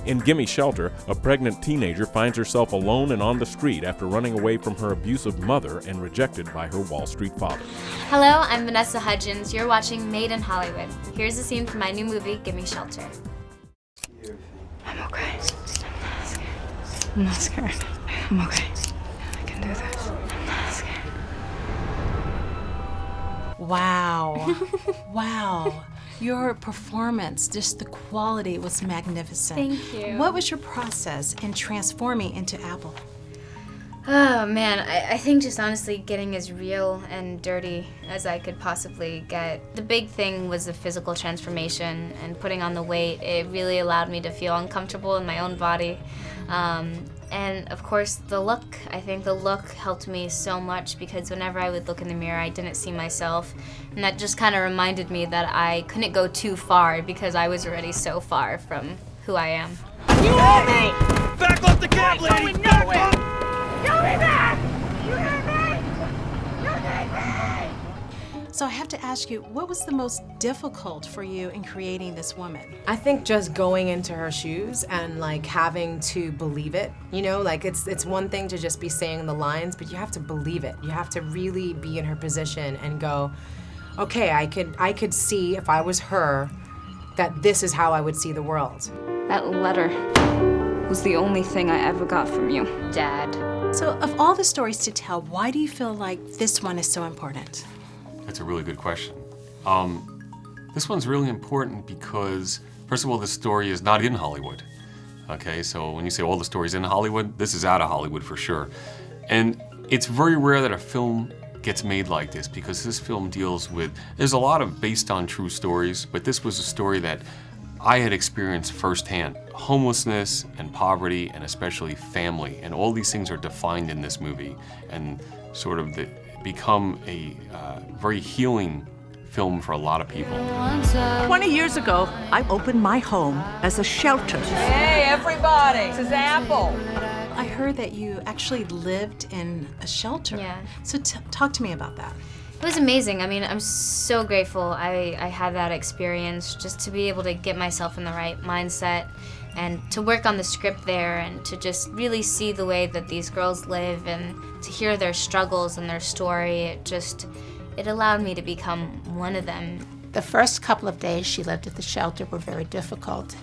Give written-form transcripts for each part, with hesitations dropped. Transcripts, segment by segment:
In Gimme Shelter, a pregnant teenager finds herself alone and on the street after running away from her abusive mother and rejected by her Wall Street father. Hello, I'm Vanessa Hudgens. You're watching Made in Hollywood. Here's a scene from my new movie, Gimme Shelter. I'm okay. I'm not scared. I'm okay. I can do this. I'm not scared. Wow. Wow. Your performance, just the quality was magnificent. Thank you. What was your process in transforming into Apple? Oh man, I think just honestly getting as real and dirty as I could possibly get. The big thing was the physical transformation and putting on the weight. It really allowed me to feel uncomfortable in my own body. And of course the look. I think the look helped me so much because whenever I would look in the mirror, I didn't see myself. And that just kind of reminded me that I couldn't go too far because I was already so far from who I am. You owe me! Back off the cab, lady! Back off! Give me back! You hear me? You need me! So I have to ask you, what was the most difficult for you in creating this woman? I think just going into her shoes and like having to believe it, you know, like it's one thing to just be saying the lines, but you have to believe it. You have to really be in her position and go, okay, I could see if I was her that this is how I would see the world. That letter was the only thing I ever got from you, Dad. So of all the stories to tell, why do you feel like this one is so important? That's a really good question. This one's really important because, first of all, this story is not in Hollywood. Okay, so when you say all the stories in Hollywood, this is out of Hollywood for sure. And it's very rare that a film gets made like this because this film deals with, there's a lot of based on true stories, but this was a story that I had experienced firsthand. Homelessness and poverty and especially family, and all these things are defined in this movie and sort of become a very healing film for a lot of people. 20 years ago, I opened my home as a shelter. Hey, everybody, this is Apple. I heard that you actually lived in a shelter. Yeah. So talk to me about that. It was amazing. I mean, I'm so grateful I had that experience just to be able to get myself in the right mindset and to work on the script there and to just really see the way that these girls live and to hear their struggles and their story. It allowed me to become one of them. The first couple of days she lived at the shelter were very difficult.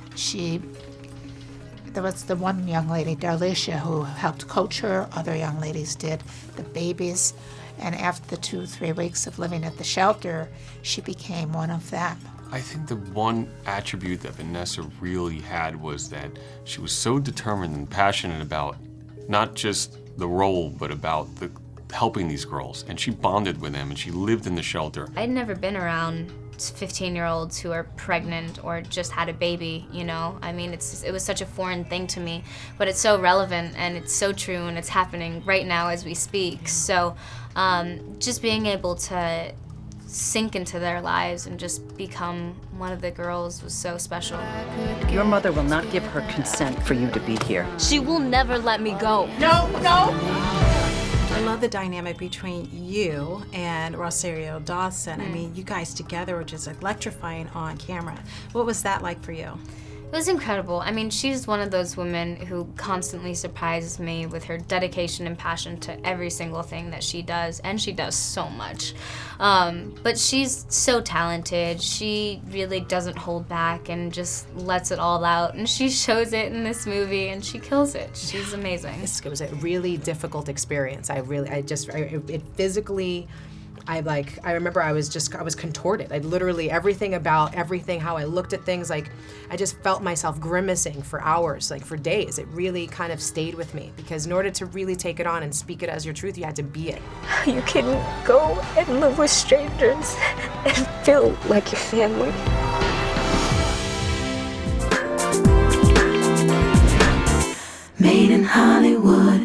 There was the one young lady, Darlisha, who helped coach her. Other young ladies did the babies. And after the 2-3 weeks of living at the shelter, she became one of them. I think the one attribute that Vanessa really had was that she was so determined and passionate about not just the role, but about helping these girls. And she bonded with them and she lived in the shelter. I'd never been around 15-year-olds who are pregnant or just had a baby, you know? I mean, it was such a foreign thing to me, but it's so relevant and it's so true and it's happening right now as we speak. So just being able to sink into their lives and just become one of the girls was so special. Your mother will not give her consent for you to be here. She will never let me go. No, no! I love the dynamic between you and Rosario Dawson. I mean, you guys together were just electrifying on camera. What was that like for you? It was incredible. I mean, she's one of those women who constantly surprises me with her dedication and passion to every single thing that she does, and she does so much. But she's so talented. She really doesn't hold back and just lets it all out, and she shows it in this movie, and she kills it. She's amazing. It was a really difficult experience. It physically, I remember I was contorted. Everything, how I looked at things, I just felt myself grimacing for hours, for days. It really kind of stayed with me because in order to really take it on and speak it as your truth, you had to be it. You can go and live with strangers and feel like your family.